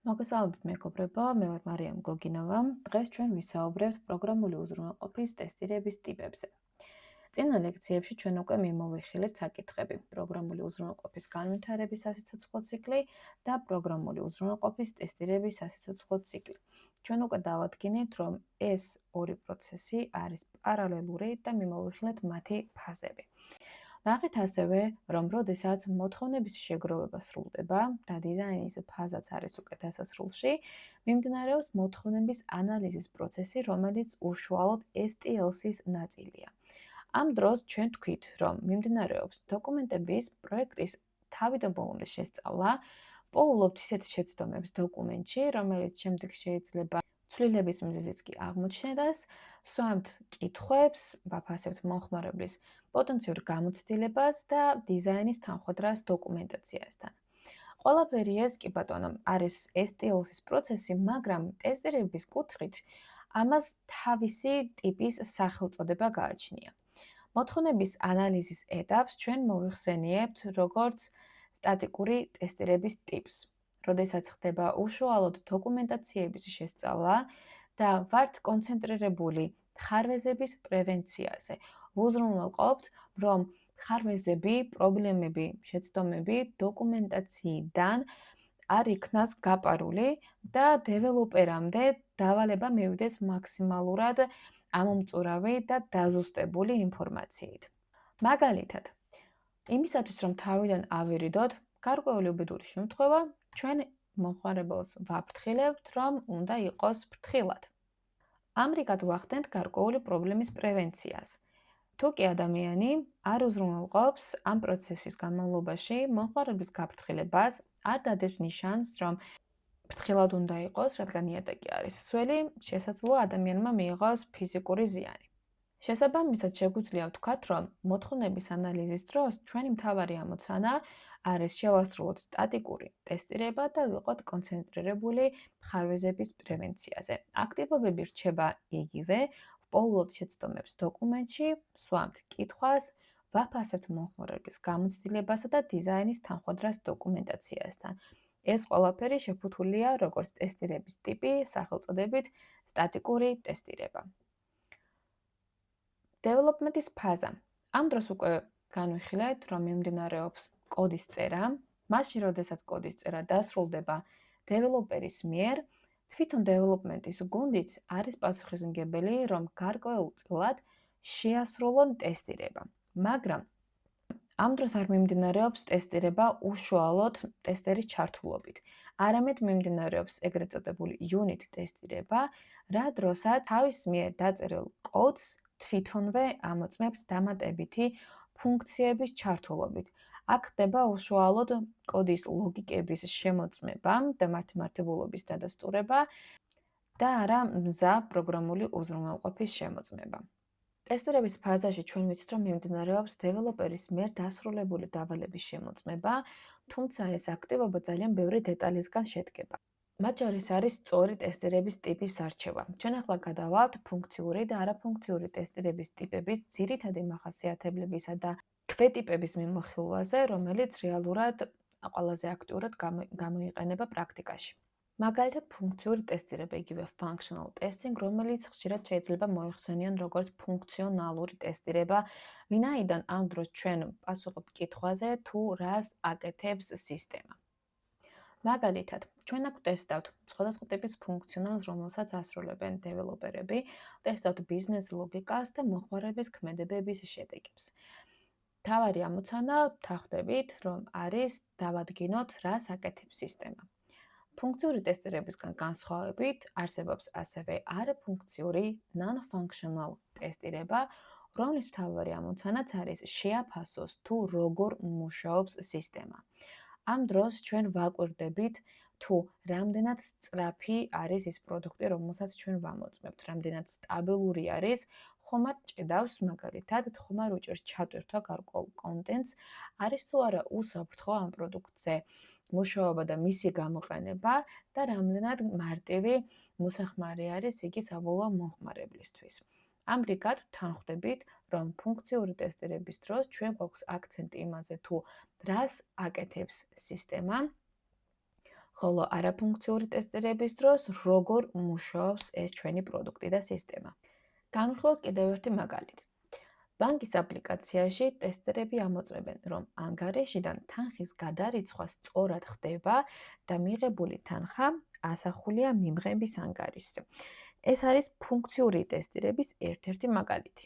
მოგესალმებით მეგობრებო, მე ვარ მარიამ გოგინოვა. დღეს ჩვენ ვისაუბრებთ პროგრამული უზრუნველყოფის ტესტირების ტიპებზე. წინა ლექციებში ჩვენ უკვე მიმოვიხილეთ საკითხები: პროგრამული უზრუნველყოფის განვითარების სასიცოცხლო ციკლი და პროგრამული უზრუნველყოფის ტესტირების სასიცოცხლო ციკლი. ჩვენ უკვე დავადგინეთ, რომ ეს ორი პროცესი არის პარალელური და მიმოვიხილეთ მათი ფაზები. ნახეთ ასევე, რომ როდესაც მოთხოვნების შეგროვება სრულდება და დიზაინის ფაზაც არის უკვე დასასრულში, მიმდინარეობს მოთხოვნების ანალიზის პროცესი, რომელიც უშუალოდ STLC-ის ნაწილია. ამ დროს ჩვენ თქვით, რომ მიმდინარეობს დოკუმენტების პროექტის თავიდან ბოლომდე შესწავლა, პოულობთ ისეთ შეცდომებს დოკუმენტში, რომელიც შემდეგ შეიძლება ცვლილების მიზეზიც კი აღმოჩნდეს, სვამთ კითხვებს, ვაფასებთ მომხმარებლის პოტენციურ გამოცდილებას და დიზაინის თანხმდრას დოკუმენტაციასთან. ყველაფერი ეს კი ბატონო არის STLC-ის პროცესი, მაგრამ ტესტირების კუთხით ამას თავისი ტიპის სახელწოდება გააჩნია. მოთხოვნების ანალიზის ეტაპს ჩვენ მოვიხსენიებთ როგორც სტატიკური ტესტირების ტიპს, როდესაც ხდება უშუალოდ დოკუმენტაციების შესწავლა და ვართ კონცენტრირებული ხარვეზების პრევენციაზე. ვუზრუნველყოფთ, რომ ხარვეზები, პრობლემები, შეცდომები დოკუმენტაციიდან არ იქნას გაპარული და დეველოპერამდე დავალება მივიდეს მაქსიმალურად ამომწურავი და დაზუსტებული ინფორმაციით. მაგალითად, იმისათვის რომ თავიდან ავირიდოთ გარკვეული უბედური შემთხვევა, ჩვენ მომხმარებელს ვაფრთხილებთ, რომ უნდა იყოს ფრთხილად. ამრიგად ვახდენთ გარკვეული პრობლემის პრევენციას. თუ კი ადამიანი არ უზრუნველყოფს ამ პროცესის განმავლობაში მომხმარებლის გაფრთხილებას, არ დადებს ნიშანს, რომ ფრთხილად უნდა იყოს, რადგან ნიადაგი არის სველი, შესაძლოა ადამიანმა მიიღოს ფიზიკური ზიანი. შესაბამისად, შეგვიძლია ვთქვათ, რომ მოთხოვნების ანალიზის დროს ჩვენი მთავარი ამოცანა არის შევასრულოთ სტატიკური ტესტირება და ვიყოთ კონცენტრირებული ხარვეზების პრევენციაზე. აქტივობები რჩება იგივე, ვპოულობთ შეცდომებს დოკუმენტში, სვამთ კითხვას, ვაფასებთ მომხმარებლის გამოცდილებასა და დიზაინის თანხმდრას დოკუმენტაციასთან. ეს ყველაფერი შეფუთულია როგორც ტესტირების ტიპი, სახელწოდებით სტატიკური ტესტირება. დეველოპმენტის ფაზა. ამ დროს უკვე განვიხილეთ, რომ მიმდინარეობს კოდის წერა. მაშინ, როდესაც კოდის წერა დასრულდება დეველოპერის მიერ, თვითონ დეველოპმენტის გუნდიც არის პასუხისმგებელი, რომ გარკვეულწილად შეასრულონ ტესტირება. მაგრამ ამ დროს არ მიმდინარეობს ტესტირება უშუალოდ ტესტერის ჩართულობით. არამედ მიმდინარეობს ეგრეთ წოდებული unit ტესტირება, რა დროსაც თავის მიერ დაწერილ კოდს თვითონვე ამოწმებს დამატებითი ფუნქციების ჩართულობით. აქ ხდება უშუალოდ კოდის ლოგიკების შემოწმება და მართლმართებულობის დადასტურება და არა მზა პროგრამული უზრუნველყოფის შემოწმება. ტესტირების ფაზაში ჩვენ ვიცით, რომ მიმდინარეობს დეველოპერის მიერ დასრულებული დავალების შემოწმება, თუმცა ეს აქტივობა ძალიან ბევრი დეტალისგან შედგება. მათ შორის არის სწორი ტესტირების ტიპის არჩევა. ჩვენ ახლა გადავალთ ფუნქციური და არაფუნქციური ტესტირების ტიპების ძირითადი მახასიათებლებისა და ქვეტიპების მიმოხილვაზე, რომელიც რეალურად ყველაზე აქტიურად გამოიყენება პრაქტიკაში. მაგალითად, ფუნქციური ტესტირება, იგივე functional testing, რომელიც ხშირად შეიძლება მოიხსენიონ როგორც ფუნქციონალური ტესტირება, ვინაიდან ამ დროს ჩვენ პასუხობთ კითხვაზე, თუ რას აკეთებს სისტემა. მაგალითად, ჩვენ აქ ტესტავთ სხვადასხვა ტიპის ფუნქციონალს, რომელსაც ასრულებენ დეველოპერები, ტესტავთ ბიზნეს ლოგიკას და მომხმარების ქმედებების შედეგებს. თავარი ამოცანა ვთანხმდებით, რომ არის დავადგინოთ, რას აკეთებს სისტემა. ფუნქციური ტესტირებისგან განსხვავებით, არსებობს ასევე არაფუნქციური non-functional ტესტირება, რომლის მთავარი ამოცანაც არის შეაფასოს თუ როგორ მუშაობს სისტემა. ამ დროს ჩვენ ვაკვირდებით, თუ რამდენად სწრაფი არის ის პროდუქტი, რომელსაც ჩვენ ვამოწმებთ, რამდენად სტაბილური არის, ხომ არ ჭედავს მაგალითად, ხომ არ უჭერს ჩატვირთვა გარკვეულ კონტენტს, არის თუ არა უსაფრთხო ამ პროდუქტზე მუშაობა და მისი გამოყენება და რამდენად მარტივი მოსახმარი არის იგი საბოლოო მომხმარებლისთვის. ამრიგად ვთანხმდებით, რომ ფუნქციური ტესტირების დროს ჩვენ გვაქვს აქცენტი იმაზე, თუ რას აკეთებს სისტემა, ხოლო არაფუნქციური ტესტირების დროს როგორ მუშაობს ეს ჩვენი პროდუქტი და სისტემა. განვიხილოთ კიდევ ერთი მაგალითი. ბანკის აპლიკაციაში ტესტერები ამოწმებენ, რომ ანგარიშიდან თანხის გადარიცხვა სწორად ხდება და მიღებული თანხა ასახულია მიმღების ანგარიშზე. ეს არის ფუნქციური ტესტირების ერთ-ერთი მაგალითი.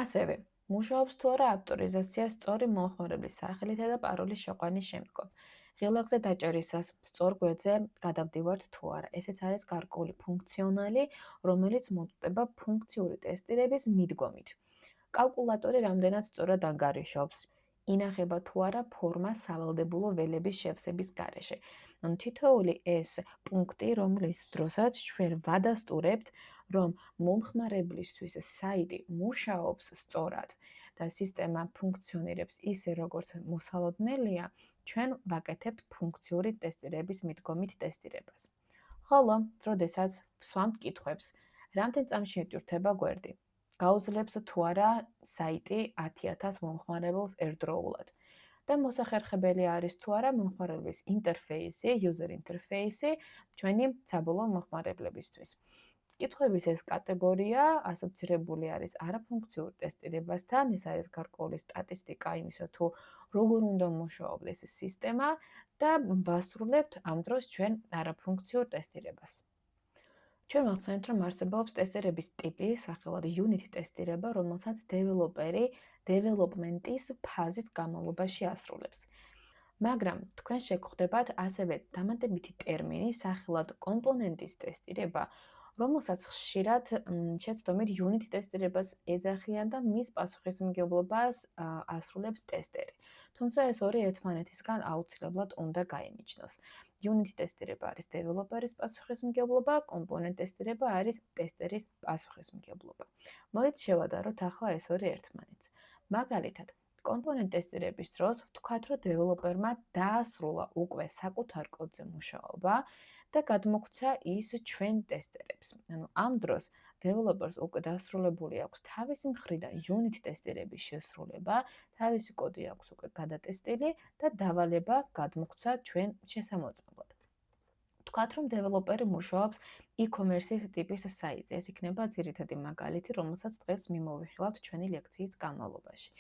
ასევე, მუშაობს თუ არა ავტორიზაცია სწორი მომხმარებლის სახელითა და პაროლის შეყვანის შემდგომ. ღილაკზე დაჭერისას სწორ გვერდზე გადავდივართ თუ არა. ესეც არის გარკვეული ფუნქციონალი, რომელიც მოწყვეტება ფუნქციური ტესტირების მიდგომით. კალკულატორი რამდენად სწორად ანგარიშობს, ინახება თუ არა ფორმა სავალდებულო ველების შევსების გარეშე. თითოეული ეს პუნქტი, რომლის დროსაც ჩვენ ვადასტურებთ, რომ მომხმარებლისთვის საიტი მუშაობს სწორად და სისტემა ფუნქციონირებს ისე, როგორც მოსალოდნელია, ჩვენ ვაკეთებთ ფუნქციური ტესტირების მიდგომით ტესტირებას. ხოლო, როდესაც ვსვამთ კითხვებს, რამდენ წამში ეტვირთება გვერდი? გაუძლებს თუ არა საიტი 10,000 მომხმარებელს ერთდროულად და მოსახერხებელი არის თუ არა მომხმარებლის ინტერფეისი, user interface ჩვენი საბოლოო მომხმარებლებისთვის. კითხვების ეს კატეგორია ასოცირებული არის არაფუნქციურ ტესტირებასთან, ეს არის გარკვეული სტატისტიკა იმისა თუ როგორ უნდა მუშაობდეს სისტემა და ვასრულებთ ამ დროს ჩვენ არაფუნქციურ ტესტირებას. ჩვენ მახსენეთ, რომ არსებობს ტესტერების ტიპი, სახელად unit ტესტირება, რომელსაც დეველოპერი დეველოპმენტის ფაზის განმავლობაში ასრულებს. მაგრამ თქვენ შეგხვდებათ ასევე დამატებითი ტერმინი, სახელად კომპონენტის ტესტირება, რომელსაც ხშირად შეცდომით unit ტესტირებას ეძახიან და მის პასუხისმგებლობას ასრულებს ტესტერი. თუმცა ეს ორი ერთმანეთისგან აუცილებლად უნდა გაიმიჯნოს. unit ტესტირება არის დეველოპერის პასუხისმგებლობა, კომპონენტ ტესტირება არის ტესტერის პასუხისმგებლობა. მოდით შევადაროთ ახლა ეს ორი ერთმანეთს. მაგალითად, კომპონენტ ტესტირების დროს ვთქვათ, რომ დეველოპერმა დაასრულა უკვე საკუთარ კოდზე მუშაობა და გადმოგვცა ის ჩვენ ტესტერებს. ანუ ამ დროს დეველოპერს უკვე დასრულებული აქვს თავისი მხრიდან unit ტესტირების შესრულება, თავისი კოდი აქვს უკვე გადატესტილი და დავალება გადმოგვცა ჩვენ შესამოწმებლად. ვთქვათ, რომ დეველოპერი მუშაობს e-commerce-ის ტიპის საიტზე. ეს იქნება ძირითადი მაგალითი, რომელსაც დღეს მიმოვიხილავთ ჩვენი ლექციის განმავლობაში.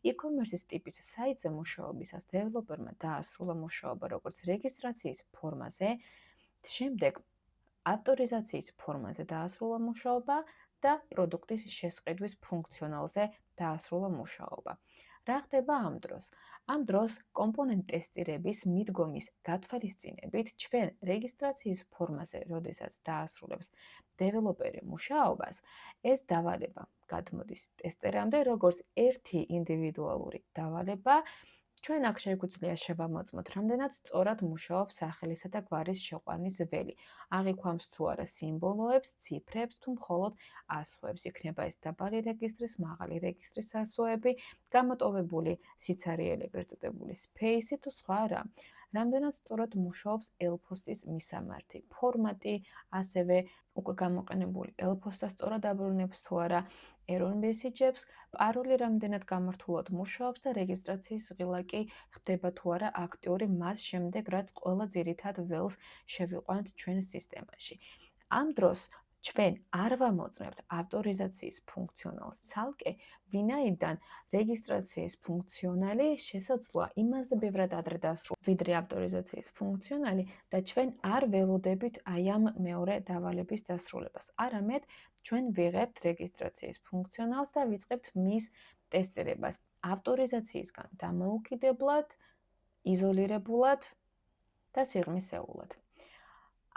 e-commerce-ის ტიპის საიტზე მუშაობისას დეველოპერმა დაასრულა მუშაობა როგორც რეგისტრაციის ფორმაზე, შემდეგ ავტორიზაციის ფორმაზე დაასრულა მუშაობა და პროდუქტის შესყიდვის ფუნქციონალზე დაასრულა მუშაობა. რა ხდება ამ დროს? ამ დროს კომპონენტ ტესტირების მიდგომის გათვალისწინებით ჩვენ რეგისტრაციის ფორმაზე, როდესაც დაასრულებს დეველოპერი მუშაობას, ეს დავალება გადმოდის ტესტერამდე როგორც ერთი ინდივიდუალური დავალება. ჩვენ აქ შეგვიძლია შევამოწმოთ, რამდენად სწორად მუშაობს სახელისა და გვარის შეყვანის ველი. აღიქვამს თუ არა სიმბოლოებს, ციფრებს თუ მხოლოდ ასოებს. იქნება ეს დაბალი რეგისტრის, მაღალი რეგისტრის ასოები, გამოტოვებული სიცარიელი, ეგრეთ წოდებული სპეისი თუ სხვა რა. რამდენად სწორად მუშაობს ელფოსტის მისამართი, ფორმატი, ასევე უკვე გამოყენებული ელფოსტა სწორად აბრუნებს თუ არა error message-ებს, პაროლი რამდენად გამართულად მუშაობს და რეგისტრაციის ღილაკი ხდება თუ არა აქტიური მას შემდეგ, რაც ყველა ძირითად ველს შევიყვანთ ჩვენ სისტემაში. ამ დროს ჩვენ არ ვამოწმებთ ავტორიზაციის ფუნქციონალს ცალკე, ვინაიდან რეგისტრაციის ფუნქციონალი შესაძლოა იმაზე ბევრად ადრე დასრულდეს, ვიდრე ავტორიზაციის ფუნქციონალი და ჩვენ არ ველოდებით აი ამ მეორე დავალების დასრულებას. არამედ ჩვენ ვიღებთ რეგისტრაციის ფუნქციონალს და ვიწყებთ მის ტესტირებას ავტორიზაციისგან დამოუკიდებლად, იზოლირებულად და სიღრმისეულად.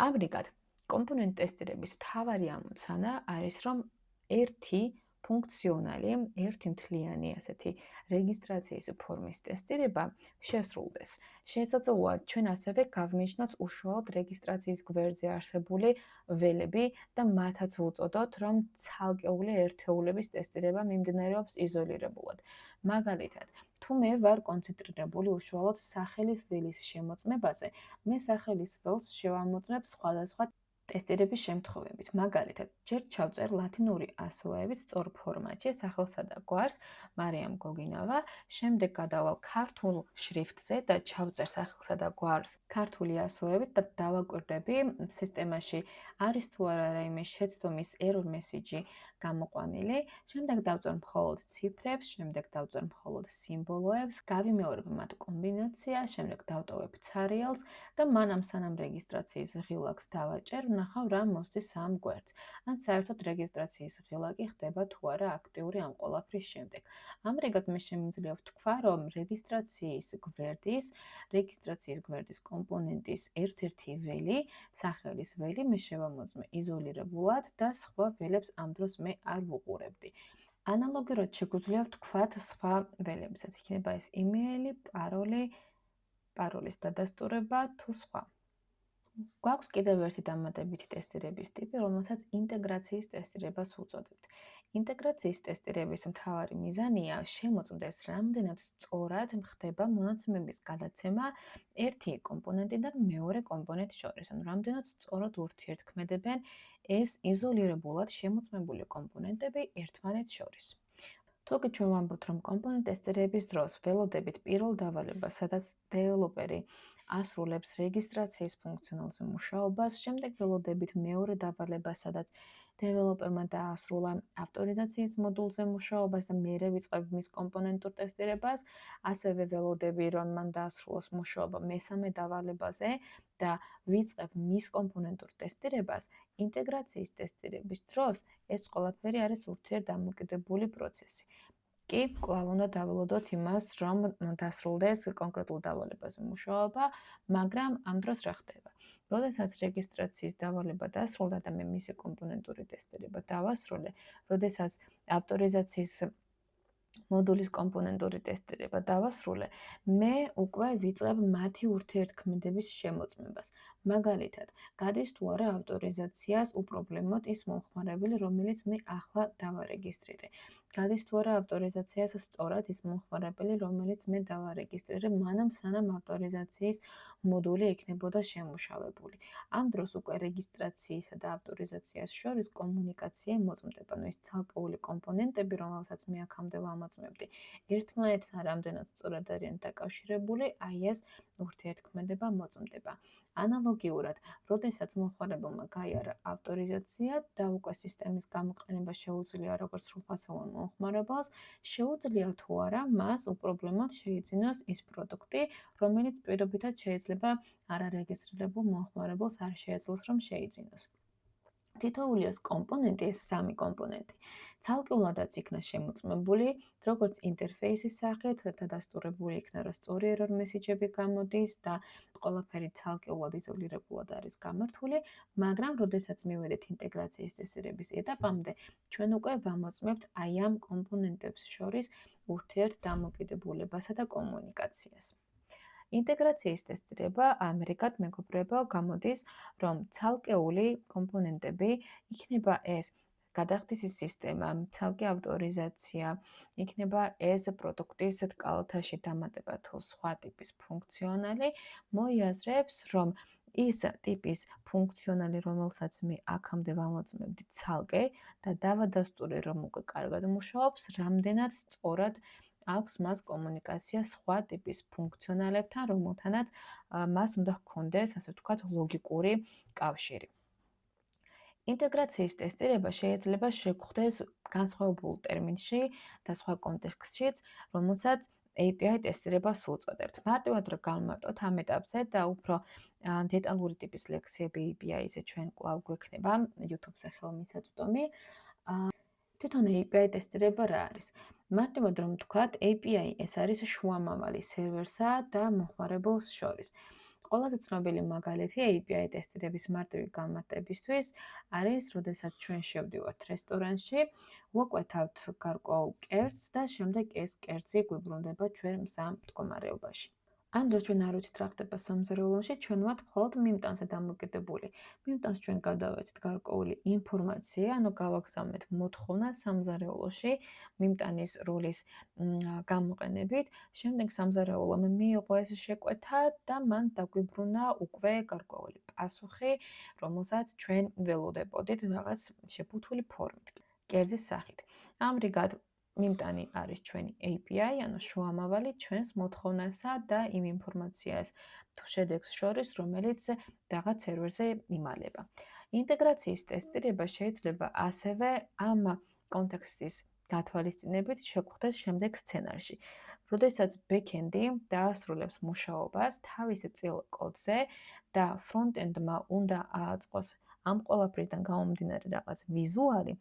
ამრიგად, კომპონენტ ტესტირების მთავარი ამოცანა არის, რომ ერთი ფუნქციონალი, ერთი მთლიანი ასეთი რეგისტრაციის ფორმის ტესტირება შესრულდეს. შესაძლოა ჩვენ ასევე გავმიჯნოთ უშუალოდ რეგისტრაციის გვერდზე არსებული ველები და მათაც ვუწოდოთ, რომ ცალკეული ერთეულების ტესტირება მიმდინარეობს იზოლირებულად. მაგალითად, თუ მე ვარ კონცენტრირებული უშუალოდ სახელის ველის შემოწმებაზე, მე სახელის ველს შევამოწმებ სხვადასხვა ტესტირების შემთხვევებით, მაგალითად, ჯერ ჩავწერ ლათინური ასოებით სწორ ფორმატში სახელსა და გვარს მარიამ გოგინავა, შემდეგ გადავალ ქართულ შრიფტზე და ჩავწერ სახელსა და გვარს ქართული ასოებით და დავაკვირდები სისტემაში არის თუ არა რაიმე შეცდომის error message გამოყვანილი, შემდეგ დავწერ მხოლოდ ციფრებს, შემდეგ დავწერ მხოლოდ სიმბოლოებს, გავიმეორებ მათ კომბინაცია, შემდეგ დავტოვებ ცარიელს და მანამ სანამ რეგისტრაციის ღილაკს დავაჭერ, ვნახავ რა მოსდის ამ გვერდს. ან საერთოდ რეგისტრაციის ღილაკი ხდება თუ არა აქტიური ამ ყველაფრის შემდეგ. ამრიგად მე შემიძლია ვთქვა, რომ რეგისტრაციის გვერდის კომპონენტის ერთ-ერთი ველი, სახელის ველი მე შევამოწმე იზოლირებულად და სხვა ველებს ამ დროს მე არ ვუყურებდი. ანალოგიურად შეგვიძლია ვთქვათ სხვა ველებსაც. იქნება ეს იმეილი, პაროლის დადასტურება თუ სხვა. გვაქვს კიდევ ერთი დამატებითი ტესტირების ტიპი, რომელსაც ინტეგრაციის ტესტირებას უწოდებთ. ინტეგრაციის ტესტირების მთავარი მიზანია შემოწმდეს, რამდენად სწორად ხდება მონაცემების გადაცემა ერთი კომპონენტიდან მეორე კომპონენტს შორის, ანუ რამდენად სწორად ურთიერთქმედებენ ეს იზოლირებულად შემოწმებული კომპონენტები ერთმანეთს შორის. თუკი ჩვენ ვამბობთ, რომ კომპონენტ ტესტირების დროს ველოდებით პირველ დავალებას, სადაც დეველოპერი ასრულებს რეგისტრაციის ფუნქციონალზე მუშაობას, შემდეგ ველოდებით მეორე დავალებას, სადაც დეველოპერმა დაასრულა ავტორიზაციის მოდულზე მუშაობას და მერე ვიწყებ მის კომპონენტურ ტესტირებას, ასევე ველოდები, რომ მან დაასრულოს მუშაობა მესამე დავალებაზე და ვიწყებ მის კომპონენტურ ტესტირებას, ინტეგრაციის ტესტირების დროს ეს ყველაფერი არის ურთიერთდამოკიდებული პროცესი. კი, კვლავ უნდა დაველოდოთ იმას, რომ დასრულდეს კონკრეტულ დავალებაზე მუშაობა, მაგრამ ამ დროს რა ხდება? როდესაც რეგისტრაციის დავალება დასრულდა და მე მისი კომპონენტური ტესტირება დავასრულე, როდესაც ავტორიზაციის მოდულის კომპონენტური ტესტირება დავასრულე, მე უკვე ვიწყებ მათი ურთიერთქმედების შემოწმებას. მაგალითად, გადის თუ არა ავტორიზაციას უპრობლემოდ ის მომხმარებელი, რომელიც მე ახლა დავარეგისტრირე. გადის თუ არა ავტორიზაციას სწორად ის მომხმარებელი, რომელიც მე დავარეგისტრირე, მანამ სანამ ავტორიზაციის მოდული იქნებოდა შემუშავებული. ამ დროს უკვე რეგისტრაციისა და ავტორიზაციას შორის კომუნიკაცია მოწმდება, ანუ ეს ცალკეული კომპონენტები, რომელსაც მე აქამდე ვამოწმებდი, ერთმანეთთან რამდენად სწორად არიან დაკავშირებული, აი ეს ურთიერთქმედება მოწმდება. ანალოგიურად, როდესაც მომხმარებელმა გაიარა ავტორიზაცია და უკვე სისტემის გამოყენება შეუძლია როგორც სრულფასოვან მომხმარებელს, შეუძლია თუ არა მას უპრობლემოდ შეიძინოს ის პროდუქტი, რომელიც პირობითად შეიძლება არარეგისტრირებულ მომხმარებელს არ შეეძლოს რომ შეიძინოს. თითოეული ეს კომპონენტი, ეს სამი კომპონენტი, ცალკეულადაც იქნა შემოწმებული, როგორც ინტერფეისის სახით, დადასტურებული იქნა, რომ სწორი error message-ები გამოდის და ყველაფერი ცალკეულად იზოლირებულად არის გამართული, მაგრამ როდესაც მივედით ინტეგრაციის ტესტირების ეტაპამდე, ჩვენ უკვე ვამოწმებთ აი ამ კომპონენტებს შორის ურთიერთდამოკიდებულებასა და კომუნიკაციას. ინტეგრაციის ტესტირება ამრიგად მეგობრებო გამოდის, რომ ცალკეული კომპონენტები, იქნება ეს გადახდისის სისტემა, ცალკე ავტორიზაცია, იქნება ეს პროდუქტის კალათაში დამატება თუ სხვა ტიპის ფუნქციონალი, მოიაზრებს, რომ ის ტიპის ფუნქციონალი, რომელსაც მე აქამდე ვამოწმებდი ცალკე და დავადასტურე, რომ უკვე კარგად მუშაობს, რამდენად სწორად აქვს მას კომუნიკაცია სხვა ტიპის ფუნქციონალებთან, რომელთანაც მას უნდა ჰქონდეს, ასე ვთქვათ, ლოგიკური კავშირი. ინტეგრაციის ტესტირება შეიძლება შეგვხდეს განსხვავებულ ტერმინში და სხვა კონტექსტშიც, რომელსაც API ტესტირებას უწოდებთ. მარტივად რა გავმარტოთ ამ ეტაპზე და უფრო დეტალური ტიპის ლექციები API-ზე ჩვენ კვლავ გვექნება YouTube-ზე ხელმისაწვდომი. თვითონ API ტესტირება რა არის? მარტივად რომ ვთქვათ, API ეს არის შუამავალი სერვერსა და მომხმარებელს შორის. ყველაზე ცნობილი მაგალითი API ტესტირების მარტივი განმარტებისთვის არის, როდესაც ჩვენ შევდივართ რესტორანში, ვუკვეთავთ გარკვეულ კერძს და შემდეგ ეს კერძი გვიბრუნდება ჩვენ მზა მდგომარეობაში. ამ დროს ჩვენ არ ვიცით რა ხდება სამზარეულოში, ჩვენ ვართ მხოლოდ მიმტანზე დამოკიდებული. მიმტანს ჩვენ გადავეცით გარკვეული ინფორმაცია, ანუ გავაგზავნეთ მოთხოვნა სამზარეულოში მიმტანის როლის გამოყენებით, შემდეგ სამზარეულომ მიიღო ეს შეკვეთა და მან დაგვიბრუნა უკვე გარკვეული პასუხი, რომელსაც ჩვენ ველოდებოდით რაღაც შეფუთული ფორმით, კერძის სახით. ამრიგად, მიმტანი არის ჩვენი API, ანუ შუამავალი ჩვენს მოთხოვნასა და იმ ინფორმაციას თუ შედეგს შორის, რომელიც რაღაც სერვერზე იმალება. ინტეგრაციის ტესტირება შეიძლება ასევე ამ კონტექსტის გათვალისწინებით შეგვხვდეს შემდეგ სცენარში. როდესაც ბექენდი დაასრულებს მუშაობას თავის წილ კოდზე და ფრონტენდმა უნდა ააწყოს ამ ყველაფრიდან გამომდინარე რაღაც ვიზუალი,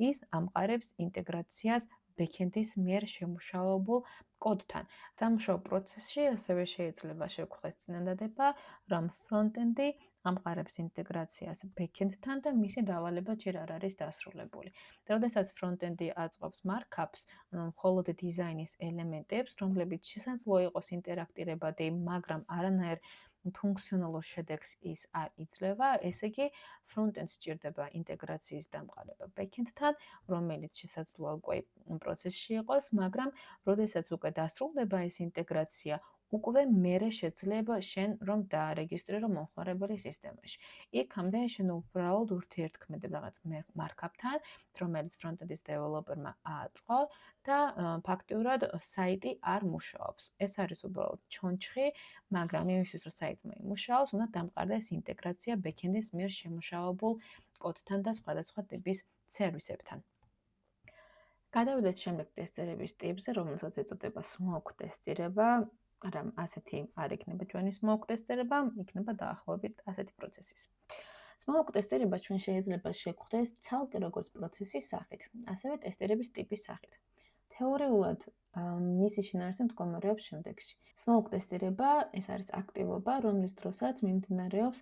ის ამყარებს ინტეგრაციას ბექენდის მიერ შემუშავებულ კოდთან. სამუშაო პროცესში ასევე შეიძლება შეგვხვდეს წინადადება, რომ ფრონტენდი ამყარებს ინტეგრაციას ბექენდთან და მისი დავალება ჯერ არ არის დასრულებული. როდესაც ფრონტენდი აწყობს მარკაპს, ანუ მხოლოდ დიზაინის ელემენტებს, რომლებიც შესაძლოა იყოს ინტერაქტირებადი, მაგრამ არანაირ ფუნქციონალურ შედეგს ის არ იძლევა, ესე იგი ფრონტენდს სჭირდება ინტეგრაციის დამყარება ბექენდთან, რომელიც შესაძლოა უკვე პროცესში იყოს, მაგრამ როდესაც უკვე დასრულდება ეს ინტეგრაცია, უკვე მერე შეძლება შენ რომ დაარეგისტრირო მომხმარებელი სისტემაში. იქამდე შენ უბრალოდ ურთიერთქმედებ რაღაც მარკაპთან, რომელიც ფრონტენდის დეველოპერმა ააწყო და ფაქტიურად საიტი არ მუშაობს. ეს არის უბრალოდ ჩონჩხი, მაგრამ იმისთვის რომ საიტმა იმუშაოს, უნდა დამყარდეს ინტეგრაცია ბექენდის მიერ შემუშავებულ კოდთან და სხვადასხვა ტიპის სერვისებთან. გადავიდეთ შემდეგ ტესტირების ტიპზე, რომელსაც ეწოდება smoke ტესტირება. მაგრამ ასეთი არ იქნება ჩვენი smoke ტესტირება, იქნება დაახლოებით ასეთი პროცესის. smoke ტესტირება ჩვენ შეიძლება შეგვხვდეს ცალკე როგორც პროცესის სახით, ასევე ტესტირების ტიპის სახით. თეორიულად მისი შინაარსი მდგომარეობს შემდეგში. smoke ტესტირება ეს არის აქტივობა, რომლის დროსაც მიმდინარეობს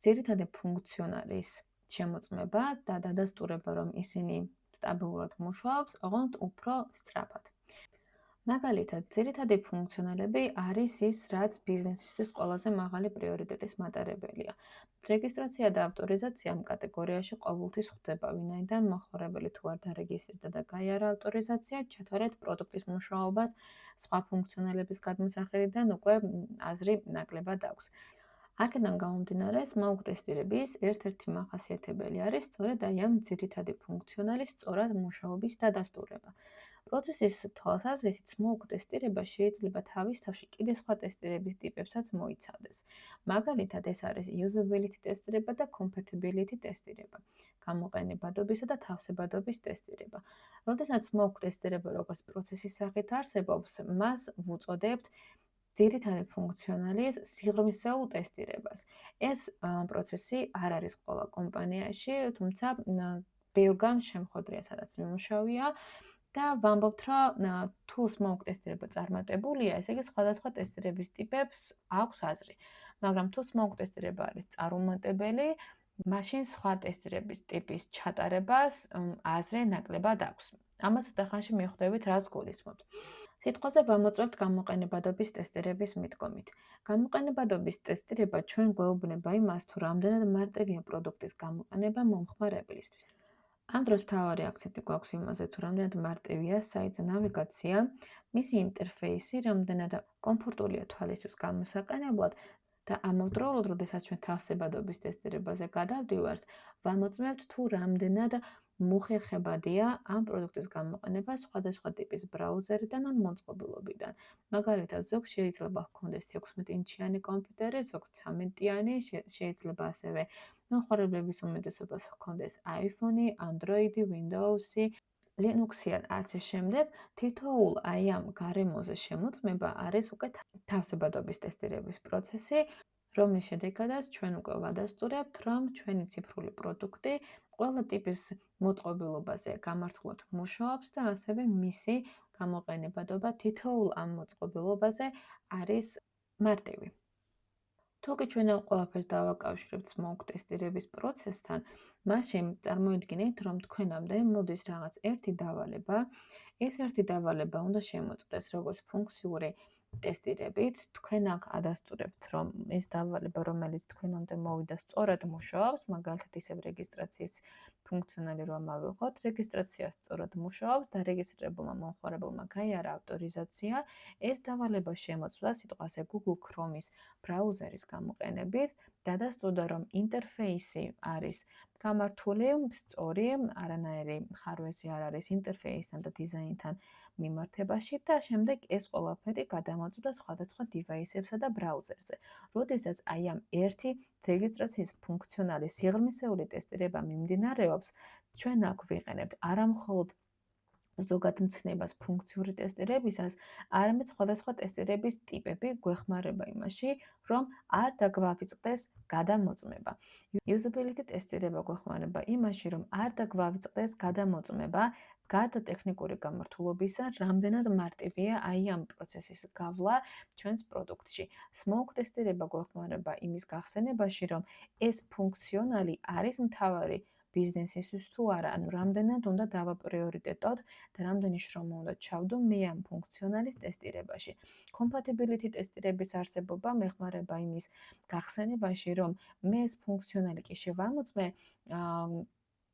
ძირითადი ფუნქციონალის შემოწმება და დადასტურება, რომ ისინი სტაბილურად მუშაობს, ოღონდ უფრო სწრაფად. მაგალითად, ძირითადი ფუნქციონალები არის ის, რაც ბიზნესისთვის ყველაზე მაღალი პრიორიტეტის მატარებელია. რეგისტრაცია და ავტორიზაცია ამ კატეგორიაში ყოველთვის ხდება, ვინაიდან მოხმარებელი თუ არ დარეგისტრირდა და გაიარა ავტორიზაცია, ჩათვალეთ პროდუქტის მუშაობას სხვა ფუნქციონალების გადმოსახედიდან უკვე აზრი ნაკლებად აქვს. აქედან გამომდინარე, smoke ტესტირების ერთ-ერთი მახასიათებელი არის სწორედ აი ამ ძირითადი ფუნქციონალის სწორად მუშაობის დადასტურება. პროცესის თვალსაზრისით smoke ტესტირება შეიძლება თავის თავში კიდე სხვა ტესტირების ტიპებსაც მოიცავდეს. მაგალითად, ეს არის usability ტესტირება და compatibility ტესტირება, გამოყენებადობისა და თავსებადობის ტესტირება. როდესაც smoke ტესტირება როგორც პროცესის სახით არსებობს, მას ვუწოდებთ ძირითადი ფუნქციონალის სიღრმისეულ ტესტირებას. ეს პროცესი არ არის ყველა კომპანიაში, თუმცა ბევრგან შემხვედრია, სადაც მიმუშავია და ვამბობთ, რომ თუ smoke ტესტირება წარმატებულია, ესე იგი სხვადასხვა ტესტირების ტიპებს აქვს აზრი. მაგრამ თუ smoke ტესტირება არის წარუმატებელი, მაშინ სხვა ტესტირების ტიპის ჩატარებას აზრი ნაკლებად აქვს. ამას ცოტა ხანში მივხვდებით, რას გულისხმობთ. სიტყვაზე ვამოწმებთ გამოყენებადობის ტესტირების მიდგომით. გამოყენებადობის ტესტირება ჩვენ გვეუბნება იმას, თუ რამდენად მარტივია პროდუქტის გამოყენება მომხმარებლისთვის. ამ დროს მთავარი აქცენტი გვაქვს იმაზე, თუ რამდენად მარტივია საიტზე ნავიგაცია, მისი ინტერფეისი, რამდენად კომფორტულია თვალისთვის გამოსაყენებლად და ამავდროულად, როდესაც ჩვენ თავსებადობის ტესტირებაზე გადავდივართ, ვამოწმებთ თუ რამდენად მუხერხებადია ამ პროდუქტის გამოყენება სხვადასხვა ტიპის ბრაუზერიდან ან მოწყობილობიდან. მაგალითად, ზოგს შეიძლება ჰქონდეს 16 ინჩიანი კომპიუტერი, ზოგს 13-იანი, შეიძლება ასევე მომხმარებლების უმეტესობას ჰქონდეს iPhone-ი, Android-ი, Windows-ი, Linux-ი ან ასე შემდეგ. თითოეულ აი ამ გარემოზე შემოწმება არის უკვე თავსებადობის ტესტირების პროცესი, რომლის შედეგადაც ჩვენ უკვე ვადასტურებთ, რომ ჩვენი ციფრული პროდუქტი ყველა ტიპის მოწყობილობაზე გამართულად მუშაობს და ასევე მისი გამოყენებადობა თითოეულ ამ მოწყობილობაზე არის მარტივი. თუ კი ჩვენ ამ ყველაფერს დავაკავშირებთ smoke ტესტირების პროცესთან, მაშინ წარმოიდგინეთ, რომ თქვენამდე მოდის რაღაც ერთი დავალება. ეს ერთი დავალება უნდა შემოწმდეს როგორც ფუნქციური ტესტირებით თქვენ აქ ადასტურებთ, რომ ეს დავალება, რომელიც თქვენამდე მოვიდა, სწორად მუშაობს, მაგალითად ისევ რეგისტრაციის ფუნქციონალი რომ ავიღოთ, რეგისტრაცია სწორად მუშაობს, დარეგისტრირებულმა მომხმარებელმა გაიარა ავტორიზაცია, ეს დავალება შემოწმდა სიტყვაზე Google Chrome-ის ბრაუზერის გამოყენებით, დადასტურდა, რომ ინტერფეისი არის გამართული, სწორი, არანაირი ხარვეზი არ არის ინტერფეისთან და დიზაინთან მიმართებაში და შემდეგ ეს ყველაფერი გადამოწმდა სხვადასხვა დივაისებსა და ბრაუზერზე. როდესაც აი ამ ერთი რეგისტრაციის ფუნქციონალის სიღრმისეული ტესტირება მიმდინარეობს, ჩვენ აქ ვიყენებთ არა მხოლოდ ზოგად მცნებას ფუნქციური ტესტირებისას, არამედ სხვადასხვა ტესტირების ტიპები გვეხმარება იმაში, რომ არ დაგვავიწყდეს გადამოწმება. Usability ტესტირება გვეხმარება იმაში, რომ არ დაგვავიწყდეს გადამოწმება გარდა ტექნიკური გამართულობისა, რამდენად მარტივია აი ამ პროცესის გავლა ჩვენს პროდუქტში. Smoke ტესტირება გვეხმარება იმის გახსენებაში, რომ ეს ფუნქციონალი არის მთავარი ბიზნესისთვის თუ არა, ანუ რამდენად უნდა დავაპრიორიტეტოთ და რამდენი შრომა უნდა ჩავდო მე ამ ფუნქციონალის ტესტირებაში. Compatibility ტესტირების არსებობა მეხმარება იმის გახსენებაში, რომ მე ეს ფუნქციონალი კი შევამოწმე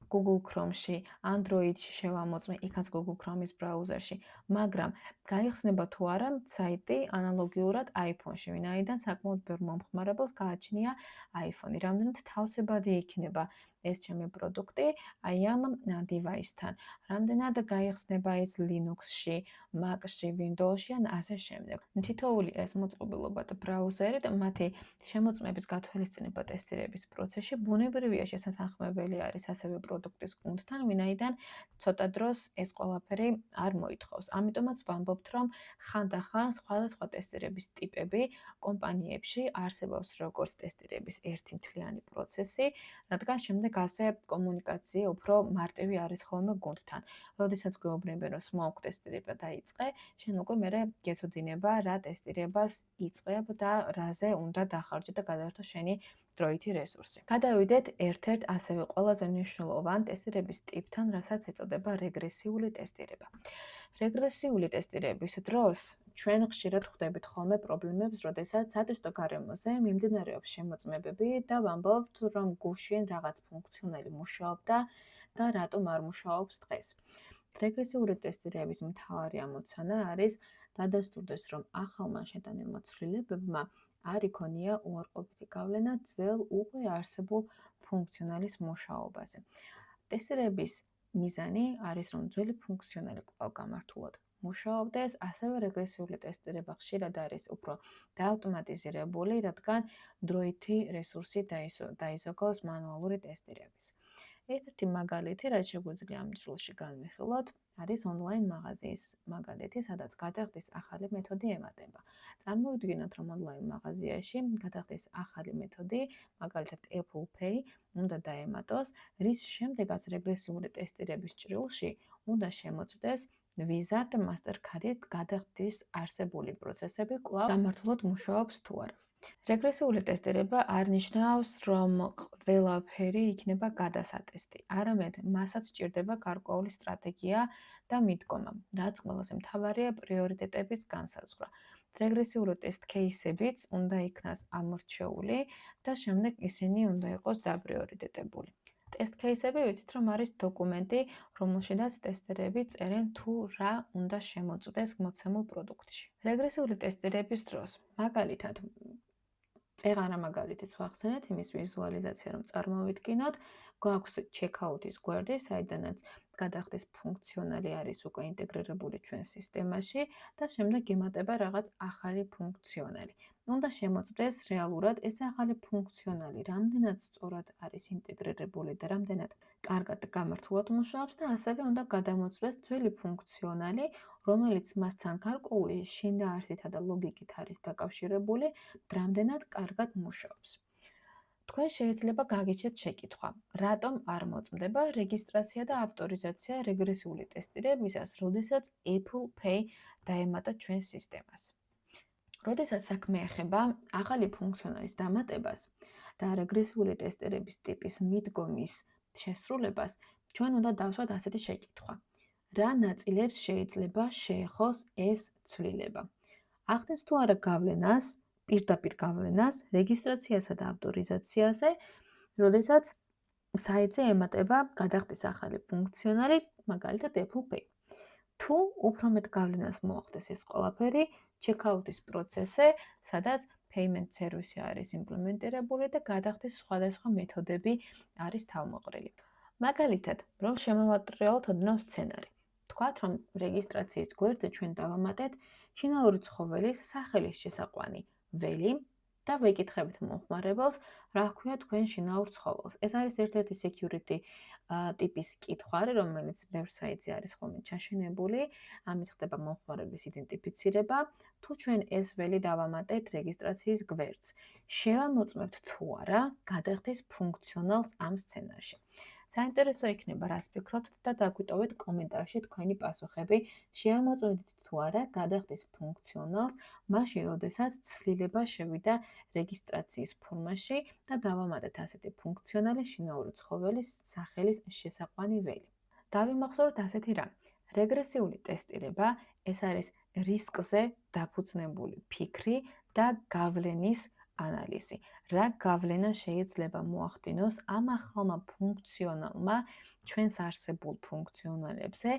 Google Chrome-ში, Android-ში შევამოწმე, იქაც Google Chrome-ის ბრაუზერში, მაგრამ გაიხსნება თუ არა საიტი ანალოგიურად iPhone-ში, ვინაიდან საკმაოდ ბევრ მომხმარებელს გააჩნია iPhone-ი. რამდენად თავსებადი იქნება ეს ჩემი პროდუქტი აი ამ დივაისთან. რამდენად გაიხსნება ეს Linux-ში, Mac-ში, Windows-ში ან ასე შემდეგ. თითოეული ეს მოწყობილობა და ბრაუზერი და მათი შემოწმების გათვალისწინება ტესტირების პროცესში ბუნებრივია შესაძახმებელი არის ასევე პროდუქტის გუნდთან, ვინაიდან ცოტა დროს ეს ყველაფერი არ მოითხოვს. ამიტომაც ვამბობთ, რომ ხანდახან სხვადასხვა ტესტირების ტიპები კომპანიებში არსებობს როგორც ტესტირების ერთი მთლიანი პროცესი, რადგან შემდეგ ასე კომუნიკაცია უფრო მარტივი არის ხოლმე გუნდთან. როდესაც გვეუბნებიან, რომ smoke ტესტირება დაიწყე, შენ უკვე მერე გეცოდინება რა ტესტირებას იწყებ და რაზე უნდა დახარჯო და გადაერთო შენი დროითი რესურსი. გადავიდეთ ერთ-ერთ ასევე ყველაზე მნიშვნელოვან ტესტირების ტიპთან, რასაც ეწოდება რეგრესიული ტესტირება. რეგრესიული ტესტირების დროს ჩვენ ხშირად ხვდებით ხოლმე პრობლემებს, როდესაც სატესტო გარემოზე მიმდინარეობს შემოწმებები და ვამბობთ, რომ გუშინ რაღაც ფუნქციონალი მუშაობდა და რატომ არ მუშაობს დღეს. რეგრესიული ტესტირების მთავარი ამოცანა არის დადასტურდეს, რომ ახალმა შეტანილმა ცვლილებებმა არ იქონია უარყოფითი გავლენა ძველ უკვე არსებულ ფუნქციონალის მუშაობაზე. ტესტირების მიზანი არის, რომ ძველი ფუნქციონალი კვლავ გამართულად მუშაობდეს, ასევე რეგრესიული ტესტირება ხშირად არის უფრო დაავტომატიზირებული, რადგან დროითი რესურსი დაიზოგავს მანუალური ტესტირების. ერთ-ერთი მაგალითი, რაც შეგვიძლია ამ ჯილში განვიხილოთ, არის ონლაინ მაღაზიის მაგალითი, სადაც გადახდის ახალი მეთოდი ემატება. წარმოვიდგინოთ, რომ ონლაინ მაღაზიაში გადახდის ახალი მეთოდი, მაგალითად Apple Pay, უნდა დაემატოს, რის შემდეგაც რეგრესიული ტესტირების ჭრილში უნდა შემოწმდეს Visa და Mastercard-ით გადახდის არსებული პროცესები კვლავ გამართულად მუშაობს თუ არა. რეგრესიული ტესტირება არ ნიშნავს, რომ ყველაფერი იქნება გადასატესტი. არამედ მასაც სჭირდება გარკვეული სტრატეგია და მიდგომა, რაც ყველაზე მთავარია პრიორიტეტების განსაზღვრა. რეგრესიული ტესტ кейსებიც უნდა იქნას ამორჩეული და შემდეგ ისინი უნდა იყოს დაპრიორიტეტებული. ტესტ кейსები ვიცით, რომ არის დოკუმენტი, რომელშიც ტესტერები წერენ თუ რა უნდა შემოწმდეს მოცემულ პროდუქტში. რეგრესიული ტესტირების დროს, მაგალითად, წეღარა მაგალითიც ვახსენეთ, იმის ვიზუალიზაცია რომ წარმოვიდგინოთ, გვაქვს checkout-ის გვერდი, საიდანაც გადახდის ფუნქციონალი არის უკვე ინტეგრირებული ჩვენ სისტემაში და შემდეგ ემატება რაღაც ახალი ფუნქციონალი. უნდა შემოწმდეს რეალურად ეს ახალი ფუნქციონალი, რამდენად სწორად არის ინტეგრირებული და რამდენად კარგად გამართულად მუშაობს და ასევე უნდა გადამოწმდეს ძველი ფუნქციონალი, რომელიც მასთან გარკვეული შინაარსითა და ლოგიკით არის დაკავშირებული, რამდენად კარგად მუშაობს. თქვენ შეიძლება გაგიჩნდეთ შეკითხვა, რატომ არ მოწმდება რეგისტრაცია და ავტორიზაცია რეგრესიული ტესტირებისას, როდესაც Apple Pay დაემატა ჩვენ სისტემას. როდესაც საქმე ეხება ახალი ფუნქციონალის დამატებას და რეგრესიული ტესტირების ტიპის მიდგომის შესრულებას, ჩვენ უნდა დავსვათ ასეთი შეკითხვა. რა ნაწილებს შეიძლება შეეხოს ეს ცვლილება? ახდენს თუ არა გავლენას, პირდაპირ გავლენას, რეგისტრაციასა და ავტორიზაციაზე, როდესაც საიტზე ემატება გადახდის ახალი ფუნქციონალი, მაგალითად Apple Pay. თუ უფრო მეტ გავლენას მოახდეს ეს ყველაფერი, ჩეკაუტის პროცესზე, სადაც payment service არის იმპლემენტირებული და გადახდის სხვადასხვა მეთოდები არის თავმოყრილი. მაგალითად, რომ შემოვატრიალოთ ოდნავ სცენარი. თქვათ, რომ რეგისტრაციის გვერდზე ჩვენ დავამატეთ შინაური ცხოველის სახელის შესაყვანი ველი და ვეკითხებით მომხმარებელს, რა ჰქვია თქვენ შინაურ ცხოველს. ეს არის ერთ-ერთი security ტიპის კითხვარი, რომელიც ბევრ საიტზე არის ხოლმე ჩაშენებული, ამით ხდება მომხმარებლის იდენტიფიცირება. თუ ჩვენ ეს ველი დავამატეთ რეგისტრაციის გვერდს, შევამოწმებთ თუ არა გადახდის ფუნქციონალს ამ სცენარში. საინტერესო იქნება, რას ფიქრობთ და დაგვიტოვეთ კომენტარში თქვენი პასუხები. შევამოწმებთ თუ არა გადახდის ფუნქციონალს, მაშინ, როდესაც ცვლილება შევიდა რეგისტრაციის ფორმაში და დავამატეთ ასეთი ფუნქციონალი შინაური ცხოველის სახელის შესაყვანი ველი. დავიმახსოვროთ ასეთი რამ. რეგრესიული ტესტირება ეს არის რისკზე დაფუძნებული ფიქრი და გავლენის ანალიზი. რა გავლენა შეიძლება მოახდინოს ამ ახალმა ფუნქციონალმა ჩვენს არსებულ ფუნქციონალებზე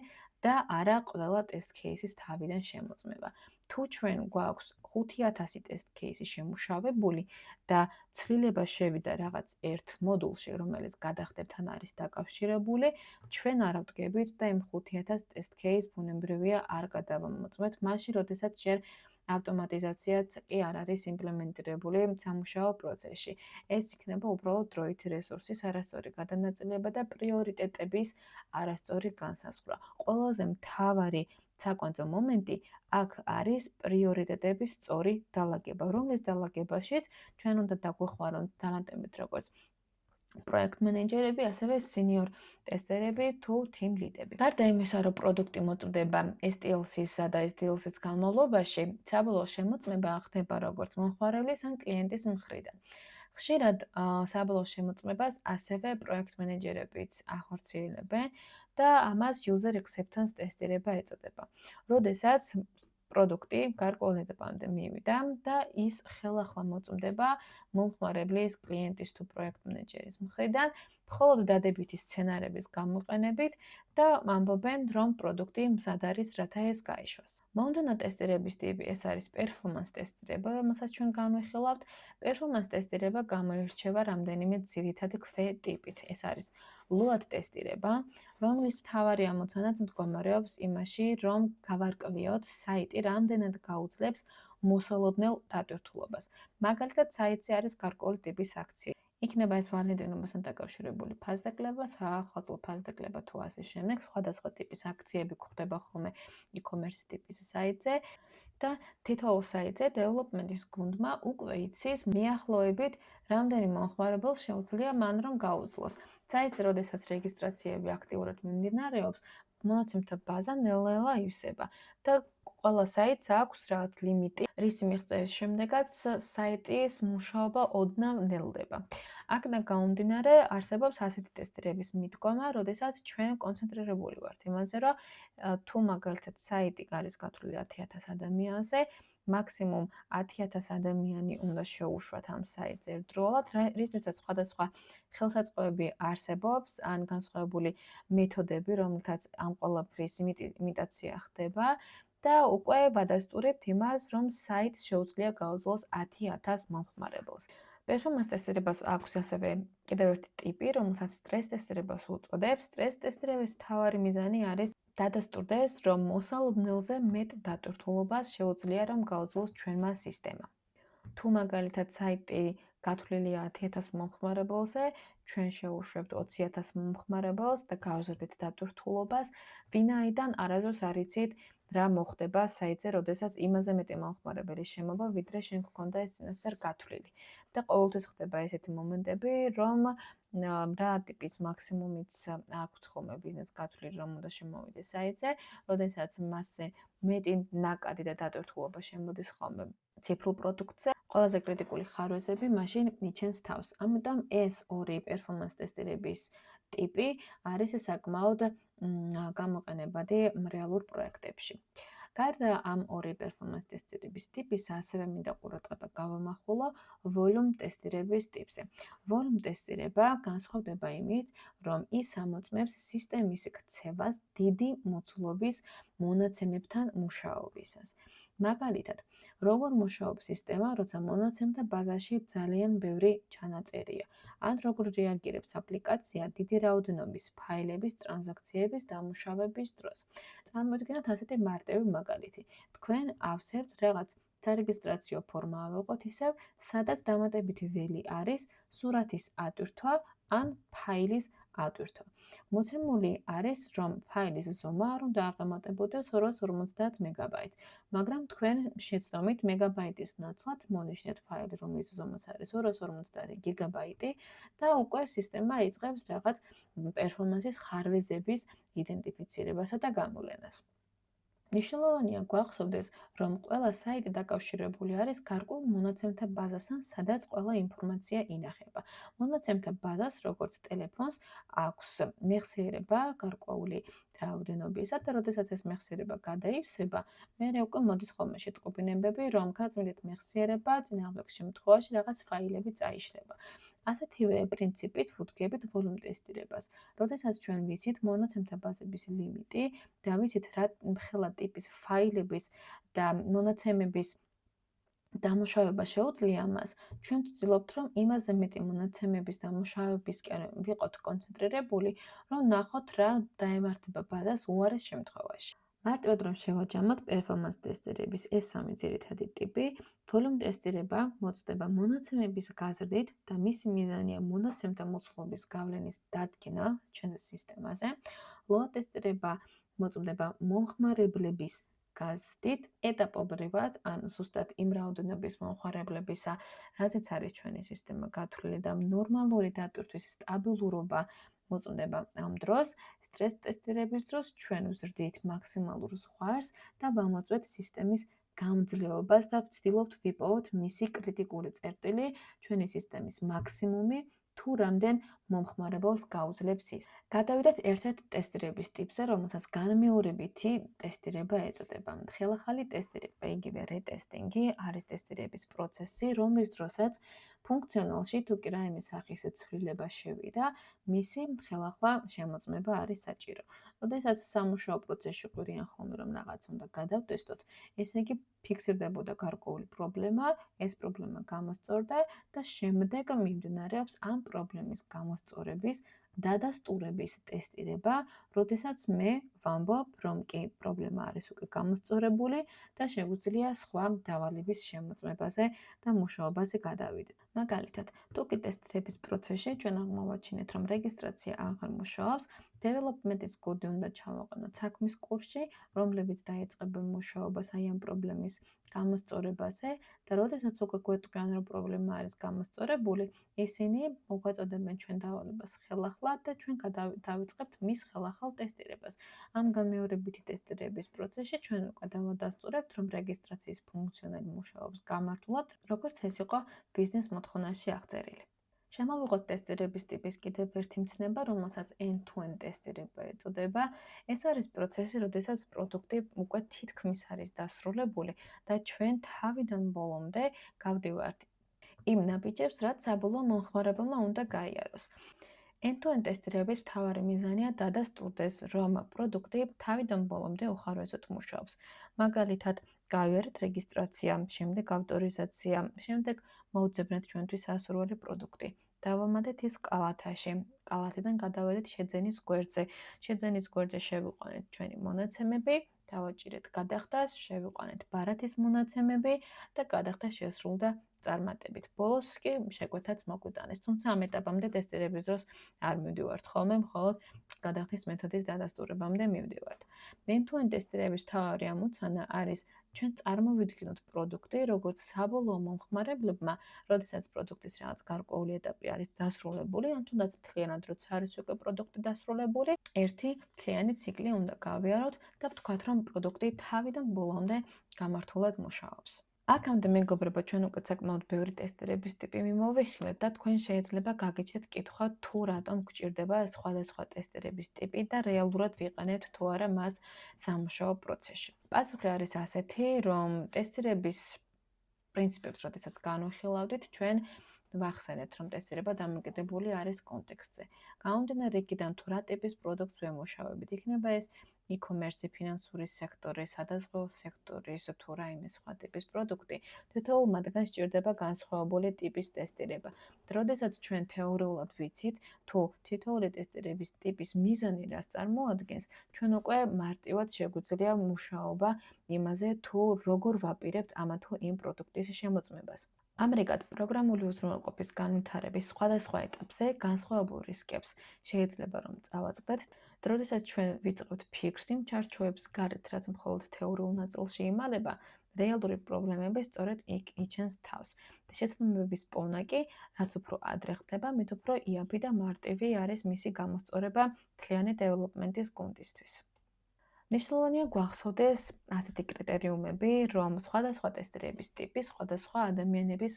და არა ყველა ტესტ кейსის თავიდან შემოწმება. თუ ჩვენ გვაქვს 5000 ტესტ кейსი შემუშავებული და ცვლილება შევიდა რაღაც ერთ მოდულში, რომელიც გადახდებთან არის დაკავშირებული, ჩვენ არ ავდგებით და იმ 5000 ტესტ кейს ბუნებრივია არ გადავამოწმებთ, მაშინ, როდესაც ჯერ ავტომატიზაციაც კი არ არის იმპლემენტირებული სამუშაო პროცესში. ეს იქნება უბრალოდ დროითი რესურსის არასწორი გადანაწილება და პრიორიტეტების არასწორი განსაზღვრა. ყველაზე მთავარი საკვანძო მომენტი აქ არის პრიორიტეტების სწორი დალაგება, რომლის დალაგებაშიც ჩვენ უნდა დაგვეხმაროთ დამატებით როგორც პროექტ მენეჯერები, ასევე სინიორ ტესტერები თუ team lead-ები. გარდა იმისა, რომ პროდუქტი მოწმდება STLC-სა და SDLC-ს განმავლობაში, საბოლოო შემოწმება ხდება როგორც მომხმარებლის ან კლიენტის მხრიდან. ხშირად საბოლოო შემოწმებას ასევე პროექტ მენეჯერებიც ახორციელებენ და ამას user acceptance ტესტირება ეწოდება. როდესაც პროდუქტი გარკვეულ ეტაპამდე მივიდა და ის ხელახლა მოწმდება მომხმარებლის, კლიენტის თუ პროექტ მენეჯერის მხრიდან, მხოლოდ დადებითი სცენარების გამოყენებით და ამბობენ, რომ პროდუქტი მზად არის, რათა ეს გაიშვას. მომდევნო ტესტირების ტიპი ეს არის performance ტესტირება, რომელსაც ჩვენ განვიხილავთ. performance ტესტირება გამოირჩევა რამდენიმე ძირითადი ქვეტიპით. ეს არის load ტესტირება, რომლის მთავარი ამოცანაც მდგომარეობს იმაში, რომ გავარკვიოთ საიტი რამდენად გაუძლებს მოსალოდნელ დატვირთულობას. მაგალითად, საიტზე არის გარკვეული ტიპის აქცია. იქნება ეს ვალიდიანობასთან დაკავშირებული ფასდაკლება, საახალწლო ფასდაკლება თუ ასე შემდეგ, სხვადასხვა ტიპის აქციები გვხდება ხოლმე e-commerce ტიპის საიტზე და თითოეულ საიტზე დეველოპმენტის გუნდმა უკვე იცის მიახლოებით რამდენი მომხმარებელს შეუძლია მან რომ გაუძლოს. საიტზე, როდესაც რეგისტრაციები აქტიურად მიმდინარეობს, მონაცემთა ბაზა ნელ-ნელა ივსება და ყველა საიტს აქვს რაღაც ლიმიტი, რისი მიღწევის შემდეგაც საიტის მუშაობა ოდნავ ნელდება. აქედან გამომდინარე, არსებობს ასეთი ტესტირების მიდგომა, როდესაც ჩვენ კონცენტრირებული ვართ იმაზე, რომ თუ მაგალითად საიტი არის გათვლილი 10000 ადამიანზე, მაქსიმუმ 10000 ადამიანი უნდა შეუშვათ ამ საიტზე ერთდროულად, რისთვისაც სხვადასხვა ხელსაწყოები არსებობს, ან განსხვავებული მეთოდები, რომელთაც ამ ყველაფრის იმიტაცია ხდება და უკვე ვადასტურებთ იმას, რომ საიტს შეუძლია გაუძლოს 10000 მომხმარებელს. performance ტესტირებას აქვს ასევე კიდევ ერთი ტიპი, რომელსაც stress ტესტირებას უწოდებს. stress ტესტირების მთავარი მიზანი არის დადასტურდეს, რომ მოსალოდნელზე მეტ დატვირთულობას შეუძლია რომ გაუძლოს ჩვენმა სისტემამ. თუ მაგალითად საიტი გათვლილია 10000 მომხმარებელზე, ჩვენ შევუშვებთ 20000 მომხმარებელს და გავზრდით დატვირთულობას, ვინაიდან არასდროს არ იცით რა მოხდება საიტზე, როდესაც იმაზე მეტი მომხმარებელი შემოვა, ვიდრე შენ გქონდა ეს წინასწარ გათვლილი. და ყოველთვის ხდება ესეთი მომენტები, რომ რა ტიპის მაქსიმუმიც აქვს ხოლმე ბიზნეს გათვლილი, რომ უნდა შემოვიდეს საიტზე, როდესაც მასზე მეტი ნაკადი და დატვირთულობა შემოდის ხოლმე ციფრულ პროდუქტზე, ყველაზე კრიტიკული ხარვეზები მაშინ იჩენს თავს. ამიტომ ეს ორი performance ტესტირების ტიპი არის საკმაოდ გამოყენებადი რეალურ პროექტებში. გარდა ამ ორი პერფორმანს ტესტირების ტიპის, ასევე მინდა ყურადღება გავამახვილო volume ტესტირების ტიპზე. Volume ტესტირება განსხვავდება იმით, რომ ის ამოწმებს სისტემის ქცევას დიდი მოცულობის მონაცემებთან მუშაობისას. მაგალითად, როგორ მუშაობს სისტემა, როცა მონაცემთა ბაზაში ძალიან ბევრი ჩანაწერია, ან როგორ რეაგირებს აპლიკაცია დიდი რაოდენობის ფაილების ტრანზაქციების დამუშავების დროს. წარმოიდგინოთ ასეთი მარტივი მაგალითი. თქვენ ავსებთ რაღაც სარეგისტრაციო ფორმა ავიღოთ ისევ, სადაც დამატებითი ველი არის სურათის ატვირთვა ან ფაილის ატვირთვა. მოცემული არის, რომ ფაილის ზომა არ უნდა აღემატებოდეს 250 მეგაბაიტს, მაგრამ თქვენ შეცდომით მეგაბაიტის ნაცვლად მონიშნეთ ფაილი, რომლის ზომაც არის 250 გიგაბაიტი და უკვე სისტემა იწყებს რაღაც პერფორმანსის ხარვეზების იდენტიფიცირებასა და გამოვლენას. მნიშვნელოვანია გვახსოვდეს, რომ ყველა საიტი დაკავშირებული არის გარკვეულ მონაცემთა ბაზასთან, სადაც ყველა ინფორმაცია ინახება. მონაცემთა ბაზას, როგორც ტელეფონს, აქვს მეხსიერება გარკვეული რაოდენობისა და როდესაც ეს მეხსიერება გადაივსება, მერე უკვე მოდის ხოლმე შეტყობინებები, რომ გაწმიდეთ მეხსიერება, წინააღმდეგ შემთხვევაში რაღაც ფაილები წაიშლება. ასეთივე პრინციპით ვუდგებით volume ტესტირებას. როდესაც ჩვენ ვიცით მონაცემთა ბაზების ლიმიტი და ვიცით რა ხელა ტიპის ფაილების და მონაცემების დამუშავება შეუძლია მას, ჩვენ ვცდილობთ, რომ იმაზე მეტი მონაცემების დამუშავებისკენ ვიყოთ კონცენტრირებული, რომ ნახოთ რა დაემართება ბაზას უარეს შემთხვევაში. მარტივად რომ შევაჯამოთ პერფორმანს ტესტირების ეს სამი ძირითადი ტიპი, volume ტესტირება მოწდება მონაცემების გაზრდით და მისი მიზანია მონაცემთა მოცულობის გავლენის დადგენა ჩვენს სისტემაზე. load ტესტირება მოწმდება მომხმარებლების გაზრდით ეტაპობრივად, ან ზუსტად იმ რაოდენობის მომხმარებლებისა, რაზეც არის ჩვენი სისტემა გათვლილი და ნორმალური დატვირთვის სტაბილურობა მოწმდება ამ დროს. სტრეს ტესტირების დროს ჩვენ ვზრდით მაქსიმალურ ზღვარს და ვამოწმეთ სისტემის გამძლეობას და ვცდილობთ ვიპოვოთ მისი კრიტიკული წერტილი, ჩვენი სისტემის მაქსიმუმი, თუ რამდენ მომხმარებელს გაუძლებს ის. გადავიდეთ ერთ-ერთ ტესტირების ტიპზე, რომელსაც განმეორებითი ტესტირება ეწოდება. ხელახალი ტესტირება, იგივე retesting-ი, არის ტესტირების პროცესი, რომლის დროსაც ფუნქციონალში თუ კი რაიმე სახის ცვლილება შევიდა, მისი ხელახლა შემოწმება არის საჭირო. როდესაც სამუშაო პროცესში ყვირიან ხოლმე, რომ რაღაც უნდა გადავტესტოთ, ესე იგი ფიქსირდებოდა გარკვეული პრობლემა, ეს პრობლემა გამოსწორდა და შემდეგ მიმდინარეობს ამ პრობლემის გამოსწორების დადასტურების ტესტირება, როდესაც მე ვამბობ, რომ კი პრობლემა არის უკვე გამოსწორებული და შეგვიძლია სხვა დავალების შემოწმებაზე და მუშაობაზე გადავიდეთ. მაგალითად, თუ კი ტესტირების პროცესში ჩვენ აღმოვაჩინეთ, რომ რეგისტრაცია აღარ მუშაობს, development-ის კოდი უნდა ჩავაყენოთ საქმის კურსში, რომლებიც დაეწყებენ მუშაობას აი ამ პრობლემის გამოსწორებაზე და როდესაც უკვე გვეტყვიან, რომ პრობლემა არის გამოსწორებული, ისინი მოგვაწოდებენ ჩვენ დავალებას ხელახლა და ჩვენ დავიწყებთ მის ხელახალ ტესტირებას. ამ განმეორებითი ტესტირების პროცესში ჩვენ უკვე დავადასტურებთ, რომ რეგისტრაციის ფუნქციონალი მუშაობს გამართულად, როგორც ეს იყო ბიზნეს მოთხოვნაში აღწერილი. შემოვიღოთ ტესტირების ტიპის კიდევ ერთი მცნება, რომელსაც end-to-end ტესტირება ეწოდება. ეს არის პროცესი, როდესაც პროდუქტი უკვე თითქმის არის დასრულებული და ჩვენ თავიდან ბოლომდე გავდივართ იმ ნაბიჯებს, რაც საბოლოო მომხმარებელმა უნდა გაიაროს. End-to-end ტესტირების მთავარი მიზანია დადასტურდეს, რომ პროდუქტი თავიდან ბოლომდე უხაროესოდ მუშაობს. მაგალითად, გავიარეთ რეგისტრაცია, შემდეგ ავტორიზაცია, შემდეგ მოვძებნეთ ჩვენთვის ასურველი პროდუქტი. დავამატეთ ის კალათაში, კალათიდან გადავედით შეძენის გვერდზე. შეძენის გვერდზე შევიყვანეთ ჩვენი მონაცემები, დავაჭირეთ გადახდას, შევიყვანეთ ბარათის მონაცემები და გადახდა შესრულდა წარმატებით. ბოლოს კი შეკვეთაც მოგვიტანეს. თუმცა ამ ეტაპამდე ტესტირების დროს არ მივდივართ ხოლმე, მხოლოდ გადახდის მეთოდის დადასტურებამდე მივდივართ. end-to-end ტესტირების მთავარი ამოცანა არის ჩვენ წარმოვიდგინოთ პროდუქტი, როგორც საბოლოო მომხმარებლებმა, როდესაც პროდუქტის რაღაც გარკვეული ეტაპი არის დასრულებული, ან თუნდაც მთლიანად როცა არის უკვე პროდუქტი დასრულებული, ერთი მთლიანი ციკლი უნდა გავიაროთ და ვთქვათ, რომ პროდუქტი თავიდან ბოლომდე გამართულად მუშაობს. აქამდე მეგობრებო, ჩვენ უკვე საკმაოდ ბევრი ტესტერების ტიპი მიმოვიხილეთ და თქვენ შეიძლება გაგიჩნდეთ კითხვა, თუ რატომ გჭირდება ეს სხვადასხვა ტესტერების ტიპი და რეალურად ვიყენებთ თუ არა მას სამუშაო პროცესში. პასუხი არის ასეთი, რომ ტესტერების პრინციპებს, როდესაც განვიხილავდით, ჩვენ ვახსენეთ, რომ ტესტირება დამოკიდებული არის კონტექსტზე. გამომდინარე იქიდან, თუ რა ტიპის პროდუქტს ვემუშავებით, იქნება ეს e-commerce, ფინანსური სექტორი, სადაზღვევო სექტორის თუ რაიმე სხვა ტიპის პროდუქტი, თითოეულ მათგანს სჭირდება განსხვავებული ტიპის ტესტირება. როდესაც ჩვენ თეორიულად ვიცით, თუ თითოეული ტესტირების ტიპის მიზანი რას წარმოადგენს, ჩვენ უკვე მარტივად შეგვიძლია მუშაობა იმაზე, თუ როგორ ვაპირებთ ამა თუ იმ პროდუქტის შემოწმებას. ამრიგად, პროგრამული უზრუნველყოფის განვითარების სხვადასხვა ეტაპზე განსხვავებულ რისკებს შეიძლება რომ წავაწყდეთ, როდესაც ჩვენ ვიწყებთ ფიქრს იმ ჩარჩოებს გარეთ, რაც მხოლოდ თეორიულ ნაწილში იმალება, რეალური პრობლემები სწორედ იქ იჩენს თავს. და შეცდომების პოვნა კი, რაც უფრო ადრე ხდება, მით უფრო იაფი და მარტივი არის მისი გამოსწორება მთლიანი დეველოპმენტის გუნდისთვის. მნიშვნელოვანია გვახსოვდეს ასეთი კრიტერიუმები, რომ სხვადასხვა ტესტერების ტიპი სხვადასხვა ადამიანების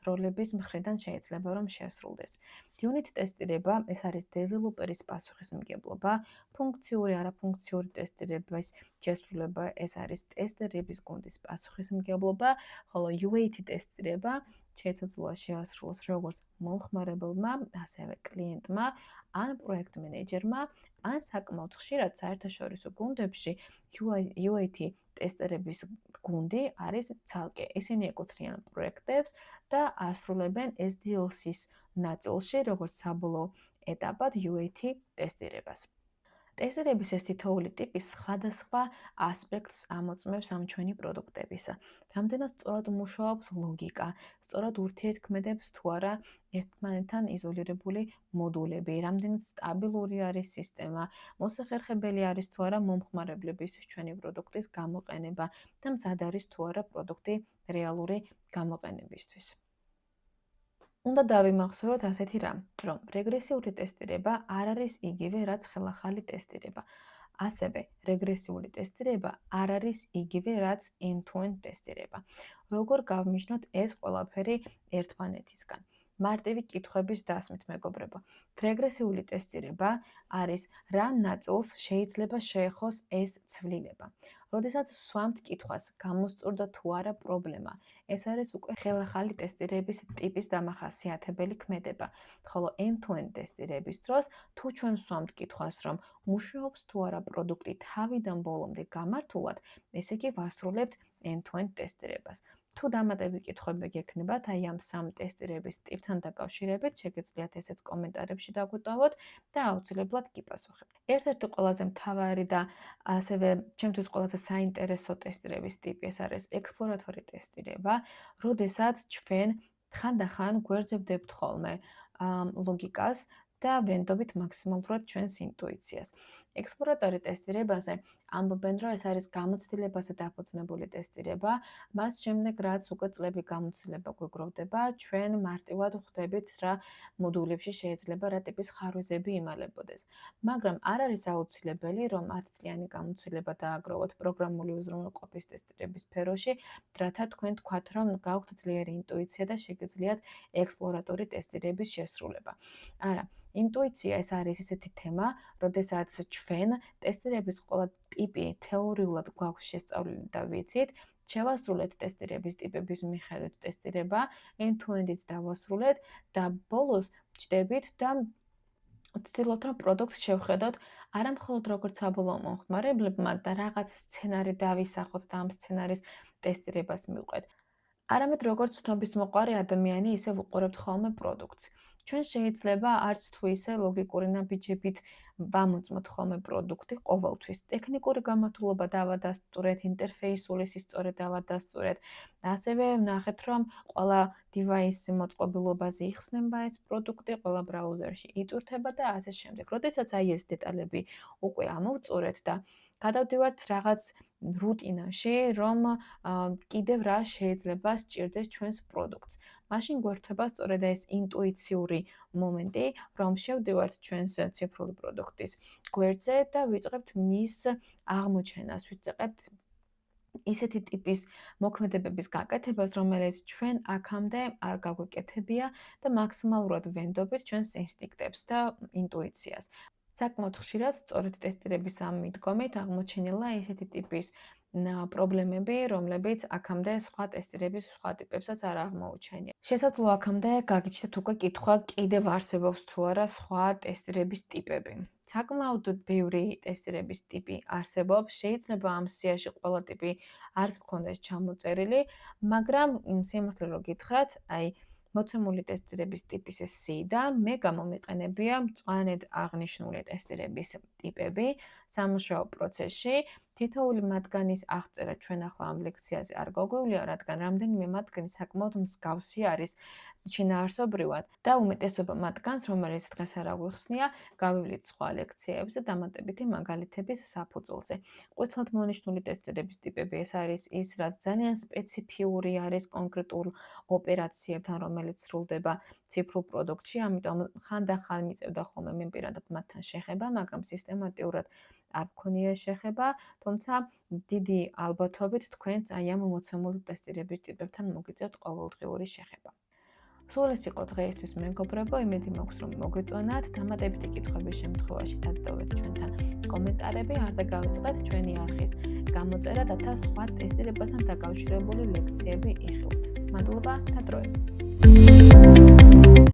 როლების მხრიდან შეიძლება რომ შესრულდეს. Unit ტესტირება, ეს არის დეველოპერის პასუხისმგებლობა, ფუნქციური, არაფუნქციური ტესტირების შესრულება, ეს არის ტესტერების გუნდის პასუხისმგებლობა, ხოლო UAT ტესტირება შეიძლება შეასრულოს როგორც მომხმარებელმა, ასევე კლიენტმა, ან პროექტ მენეჯერმა, ან საკმაოდ ხშირად საერთაშორისო გუნდებში UAT ტესტერების გუნდი არის ცალკე. ისინი ეკუთვნიან პროექტებს და ასრულებენ SDLC-ის ნაწილში, როგორც საბოლოო ეტაპად UAT ტესტირებას. ტესტერების ეს თითოეული ტიპი სხვადასხვა ასპექტს ამოწმებს ამ ჩვენი პროდუქტებისა. რამდენად სწორად მუშაობს ლოგიკა, სწორად ურთიერთქმედებს თუ არა ერთმანეთთან იზოლირებული მოდულები, რამდენად სტაბილური არის სისტემა, მოსახერხებელი არის თუ არა მომხმარებლებისთვის ჩვენი პროდუქტის გამოყენება და მზად არის თუ არა პროდუქტი რეალური გამოყენებისთვის. უნდა დავიმახსოვროთ ასეთი რამ, რომ რეგრესიული ტესტირება არ არის იგივე, რაც ხელახალი ტესტირება. ასევე, რეგრესიული ტესტირება არ არის იგივე, რაც end-to-end ტესტირება. როგორ გავმიჯნოთ ეს ყველაფერი ერთმანეთისგან? მარტივი კითხვების დასმით, მეგობრებო. რეგრესიული ტესტირება არის რა ნაწილს შეიძლება შეეხოს ეს ცვლილება. როდესაც სვამთ კითხვას, გამოსწორდა თუ არა პრობლემა, ეს არის უკვე ხელახალი ტესტირების ტიპის დამახასიათებელი ქმედება. ხოლო end-to-end ტესტირების დროს, თუ ჩვენ სვამთ კითხვას, რომ მუშაობს თუ არა პროდუქტი თავიდან ბოლომდე გამართულად, ესე იგი ვასრულებთ end-to-end ტესტირებას. თუ დამატებითი კითხვები გექნებათ აი ამ სამ ტესტირების ტიპთან დაკავშირებით, შეგეძლიათ ესეც კომენტარებში დაგვიტოვოთ და აუცილებლად გიპასუხებთ. ერთ-ერთი ყველაზე მთავარი და ასევე ჩემთვის ყველაზე საინტერესო ტესტირების ტიპი ეს არის ექსპლორატორი ტესტირება, როდესაც ჩვენ ხანდახან გვერდებდებთ ხოლმე ლოგიკას და ვენდობით მაქსიმალურად ჩვენს ინტუიციას. ექსპლორატორი ტესტირებაზე ამბობენ, რომ ეს არის გამოცდილებაზე დაფუძნებული ტესტირება, მას შემდეგ რაც უკვე წლები გამოცდილება გვეგროვდება, ჩვენ მარტივად ხვდებით რა მოდულებში შეიძლება რა ტიპის ხარვეზები იმალებოდეს. მაგრამ არ არის აუცილებელი, რომ 10 წლიანი გამოცდილება დააგროვოთ პროგრამული უზრუნველყოფის ტესტირების სფეროში, რათა თქვენ თქვათ, რომ გაქვთ ძლიერი ინტუიცია და შეგეძლიათ ექსპლორატორი ტესტირების შესრულება. არა, ინტუიცია ეს არის ისეთი თემა, როდესაც ჩვენ ტესტირების ყველა ტიპი თეორიულად გვაქვს შესწავლილი და ვიცით, შევასრულეთ ტესტირების ტიპების მიხედვით ტესტირება, end-to-end-იც დავასრულეთ და ბოლოს ჯდებით და ვცდილობთ, რომ პროდუქტს შევხედოთ არა მხოლოდ როგორც საბოლოო მომხმარებლებმა და რაღაც სცენარი დავისახოთ და ამ სცენარის ტესტირებას მივყვეთ. არამედ როგორც ცნობისმოყვარე ადამიანი ისე ვუყურებთ ხოლმე პროდუქტს. ჩვენ შეიძლება არც თუ ისე ლოგიკური ნაბიჯებით ვამოწმოთ ხოლმე პროდუქტი ყოველთვის. ტექნიკური გამართულება დავადასტურეთ, ინტერფეისული სისწორე დავადასტურეთ. ასევე ვნახეთ, რომ ყველა device მოწყობილობაზე იხსნება ეს პროდუქტი, ყველა ბრაუზერში იტვირთება და ასე შემდეგ. როდესაც აი ეს დეტალები უკვე ამოვწურეთ და გადავდივართ რაღაც რუტინაში, რომ კიდევ რა შეიძლება სჭირდეს ჩვენს პროდუქტს. მაშინ გვერდება სწორედ ეს ინტუიციური მომენტი, რომ შევდივართ ჩვენს ციფრული პროდუქტის გვერდზე და ვიწყებთ მის აღმოჩენას, ვიწყებთ ისეთი ტიპის მოქმედებების გაკეთებას, რომელიც ჩვენ აქამდე არ გაგვეკეთებია და მაქსიმალურად ვენდობით ჩვენს ინსტინქტებს და ინტუიციას. საკმაოდ ხშირად სწორედ ტესტირების ამ მიდგომით აღმოჩენილა ისეთი ტიპის პრობლემები, რომლებიც აქამდე სხვა ტესტირების სხვა ტიპებსაც არ აღმოუჩენია. შესაძლოა აქამდე გაგიჩნდეთ უკვე კითხვა, კიდევ არსებობს თუ არა სხვა ტესტირების ტიპები. საკმაოდ ბევრი ტესტირების ტიპი არსებობს, შეიძლება ამ სიაში ყველა ტიპი არც მქონდეს ჩამოწერილი, მაგრამ სიმართლე რომ გითხრათ, აი მოცემული ტესტირების ტიპის სიიდან მე გამომიყენებია მწვანედ აღნიშნული ტესტირების ტიპები სამუშაო პროცესში. თითოეული მათგანის აღწერა ჩვენ ახლა ამ ლექციაზე არ გვაგვივლია, რადგან რამდენიმე მათგანი საკმაოდ მსგავსი არის შინაარსობრივად და უმეტესობა მათგანს, რომელიც დღეს არ აგვიხსნია, გავივლით სხვა ლექციებზე დამატებითი მაგალითების საფუძველზე. ყვითლად მონიშნული ტესტირების ტიპები ეს არის ის, რაც ძალიან სპეციფიური არის კონკრეტულ ოპერაციებთან, რომელიც სრულდება ციფრულ პროდუქტში, ამიტომ ხანდახან მიწევდა ხოლმე მე პირადად მათთან შეხება, მაგრამ სისტემატიურად არ მქონია შეხება, თუმცა დიდი ალბათობით თქვენც აი ამ მოცემული ტესტირების ტიპებთან მოგიწევთ ყოველდღიური შეხება. სულ ეს იყო დღეისთვის მეგობრებო, იმედი მაქვს რომ მოგვეწონათ, დამატებითი კითხვების შემთხვევაში დადდოვეთ ჩვენთან კომენტარები, არ დაგავიწყდეთ ჩვენი არხის გამოწერა, რათა სხვა ტესტირებასთან დაკავშირებული ლექციები იხილოთ. მადლობა და დროებით.